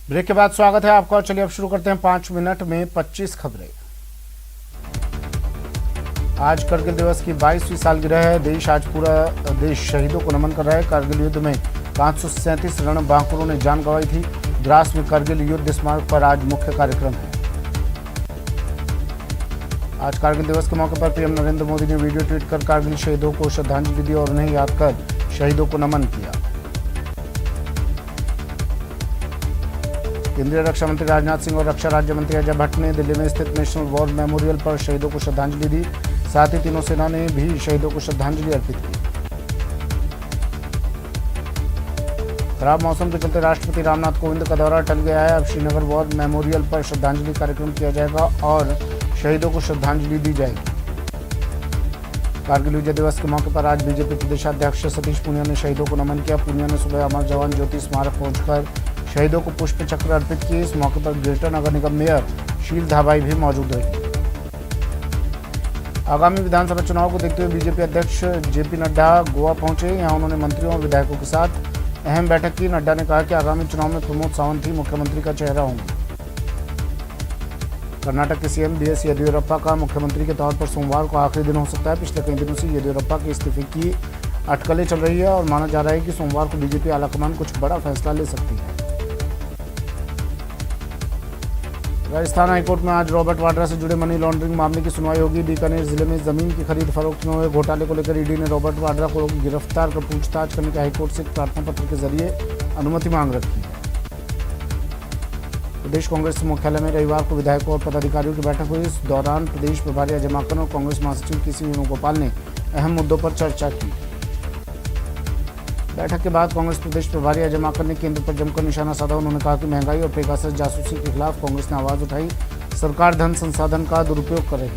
Break के बाद स्वागत है आपका। चलिए अब शुरू करते हैं 5 मिनट में 25 खबरें। आज करगिल दिवस की 22वीं सालगिरह है। आज पूरा देश शहीदों को नमन कर रहा है। करगिल युद्ध में 537 रणबांकुरों ने जान गंवाई थी। द्रास में करगिल युद्ध स्मारक पर आज मुख्य कार्यक्रम है। आज कारगिल दिवस के मौके पर पीएम नरेंद्र मोदी ने वीडियो ट्वीट कर कारगिल शहीदों को श्रद्धांजलि दी और उन्हें याद कर शहीदों को नमन किया। केंद्रीय रक्षा मंत्री राजनाथ सिंह और रक्षा राज्य मंत्री अजय भट्ट ने दिल्ली में स्थित नेशनल वॉर मेमोरियल पर शहीदों को श्रद्धांजलि दी। साथ ही तीनों सेना ने भी शहीदों को श्रद्धांजलि अर्पित की। खराब मौसम के चलते राष्ट्रपति रामनाथ कोविंद का दौरा टल गया है। अब श्रीनगर वॉर मेमोरियल पर श्रद्धांजलि कार्यक्रम किया जाएगा और शहीदों को श्रद्धांजलि दी जाएगी। कारगिल विजय दिवस के मौके पर आज बीजेपी प्रदेशाध्यक्ष सतीश पूनिया ने शहीदों को नमन किया। पूनिया ने सुबह अमर जवान ज्योति स्मारक पहुंचकर शहीदों को पुष्प चक्र अर्पित किए। इस मौके पर ग्रेटर नगर निगम मेयर शील धाबाई भी मौजूद रही। आगामी विधानसभा चुनाव को देखते हुए बीजेपी अध्यक्ष जेपी नड्डा गोवा पहुंचे। यहां उन्होंने मंत्रियों और विधायकों के साथ अहम बैठक की। नड्डा ने कहा कि आगामी चुनाव में प्रमोद सावंत ही मुख्यमंत्री का चेहरा होंगे। कर्नाटक के सीएम बीएस येदियुरप्पा का मुख्यमंत्री के तौर पर सोमवार को आखिरी दिन हो सकता है। पिछले कई दिनों से येदियुरप्पा के इस्तीफे की अटकलें चल रही है और माना जा रहा है कि सोमवार को बीजेपी आलाकमान कुछ बड़ा फैसला ले सकती है। राजस्थान हाईकोर्ट में आज रॉबर्ट वाड्रा से जुड़े मनी लॉन्ड्रिंग मामले की सुनवाई होगी। बीकानेर जिले में जमीन की खरीद फरोख्त में हुए घोटाले को लेकर ईडी ने रॉबर्ट वाड्रा को गिरफ्तार कर पूछताछ करने के हाईकोर्ट से प्रार्थना पत्र के जरिए अनुमति मांग रखी है। प्रदेश कांग्रेस मुख्यालय में रविवार को विधायकों और पदाधिकारियों की बैठक हुई। इस दौरान प्रदेश प्रभारी अजय माकन और कांग्रेस महासचिव केसी वेणुगोपाल ने अहम मुद्दों पर चर्चा की। बैठक के बाद कांग्रेस प्रदेश प्रभारी अजय माकन ने केंद्र पर जमकर निशाना साधा। उन्होंने कहा कि महंगाई और पेगासस जासूसी के खिलाफ कांग्रेस ने आवाज उठाई। सरकार धन संसाधन का दुरुपयोग कर रही है।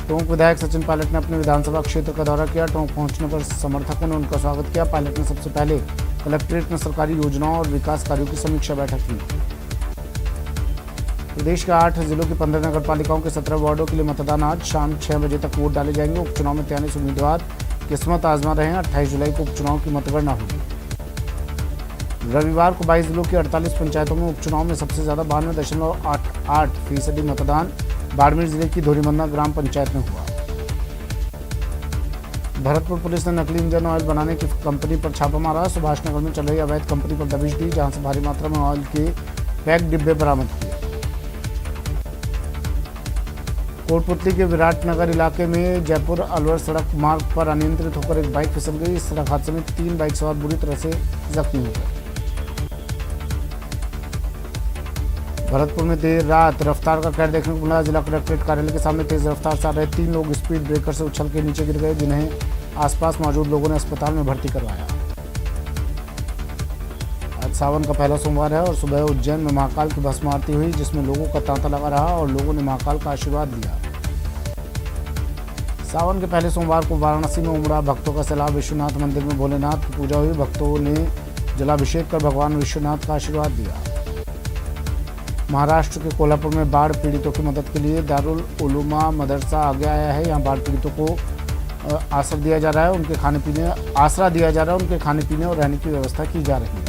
टोंक विधायक सचिन पायलट ने अपने विधानसभा क्षेत्र का दौरा किया। टोंक पहुंचने पर समर्थकों ने उनका स्वागत किया। पायलट ने सबसे पहले कलेक्ट्रेट में सरकारी योजनाओं और विकास कार्यों की समीक्षा बैठक की। प्रदेश के 8 जिलों की 15 नगर पालिकाओं के 17 वार्डों के लिए मतदान आज शाम 6 बजे तक वोट डाले जाएंगे। उपचुनाव में 43 उम्मीदवार किस्मत आजमा रहे हैं। 28 जुलाई को उपचुनाव की मतगणना होगी। रविवार को 22 जिलों की 48 पंचायतों में उपचुनाव में सबसे ज्यादा 92.88% मतदान बाड़मेर जिले की धोरीमन्ना ग्राम पंचायत में हुआ। भरतपुर पुलिस ने नकली इंजन ऑयल बनाने की कंपनी पर छापा मारा। सुभाष नगर में चल रही अवैध कंपनी पर दबिश दी, जहां से भारी मात्रा में ऑयल के पैक डिब्बे बरामद किए। कोटपुतली के विराटनगर इलाके में जयपुर अलवर सड़क मार्ग पर अनियंत्रित होकर एक बाइक फिसल गई। इस सड़क हादसे में 3 बाइक सवार बुरी तरह से जख्मी हो गए। भरतपुर में देर रात रफ्तार का कहर देखने को मिला। जिला कलेक्ट्रेट कार्यालय के सामने तेज रफ्तार से आ रहे 3 लोग स्पीड ब्रेकर से उछल के नीचे गिर गए, जिन्हें आसपास मौजूद लोगों ने अस्पताल में भर्ती करवाया। आज सावन का पहला सोमवार है और सुबह उज्जैन में महाकाल की भस्म आरती हुई, जिसमें लोगों का तांता लगा रहा और लोगों ने महाकाल का आशीर्वाद दिया। सावन के पहले सोमवार को वाराणसी में उमड़ा भक्तों का सैलाब। विश्वनाथ मंदिर में भोलेनाथ की पूजा हुई। भक्तों ने जलाभिषेक कर भगवान विश्वनाथ का आशीर्वाद दिया। महाराष्ट्र के कोल्हापुर में बाढ़ पीड़ितों की मदद के लिए दारुल उलूमा मदरसा आगे आया है। यहाँ बाढ़ पीड़ितों को आसरा दिया जा रहा है, उनके खाने पीने और रहने की व्यवस्था की जा रही है।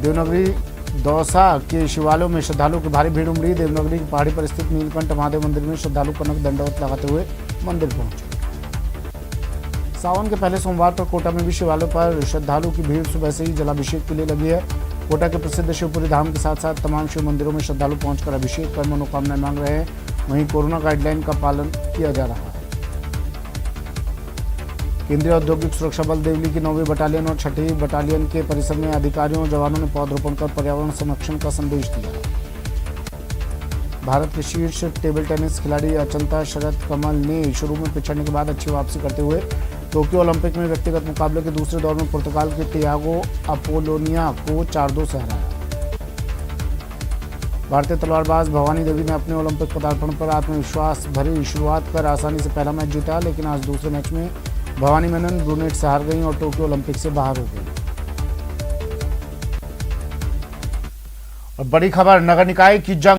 देवनगरी दौसा के शिवालयों में श्रद्धालुओं की भारी भीड़ उमड़ी। देवनगरी की पहाड़ी पर स्थित नीलकंठ महादेव मंदिर में श्रद्धालु कनक दंडवत लगाते हुए मंदिर पहुंचे। सावन के पहले सोमवार पर कोटा में भी शिवालयों पर श्रद्धालुओं की भीड़ सुबह से ही जलाभिषेक के लिए लगी है। कोटा के प्रसिद्ध शिवपुरी धाम के साथ साथ तमाम शिव मंदिरों में श्रद्धालु पहुंचकर अभिषेक कर मनोकामनाएं मांग रहे हैं। वहीं कोरोना गाइडलाइन का पालन किया जा रहा है। केंद्रीय औद्योगिक सुरक्षा बल दिल्ली की 9वीं बटालियन और 6ठी बटालियन के परिसर में अधिकारियों और जवानों ने पौधरोपण कर पर्यावरण संरक्षण का संदेश दिया। भारत के शीर्ष टेबल टेनिस खिलाड़ी अचंता शरत कमल ने शुरू में पिछड़ने के बाद अच्छी वापसी करते हुए टोक्यो ओलंपिक में व्यक्तिगत मुकाबले के दूसरे दौर में पुर्तगाल के तियागो अपोलोनिया को 4-2 से हराया। भारतीय तलवारबाज भवानी देवी ने अपने ओलंपिक पदार्पण पर आत्मविश्वास भरी शुरुआत कर आसानी से पहला मैच जीता, लेकिन आज दूसरे मैच में भवानी मेनन ब्रूनेट से हार गई और टोक्यो ओलंपिक से बाहर हो गई। और बड़ी खबर, नगर निकाय की जंग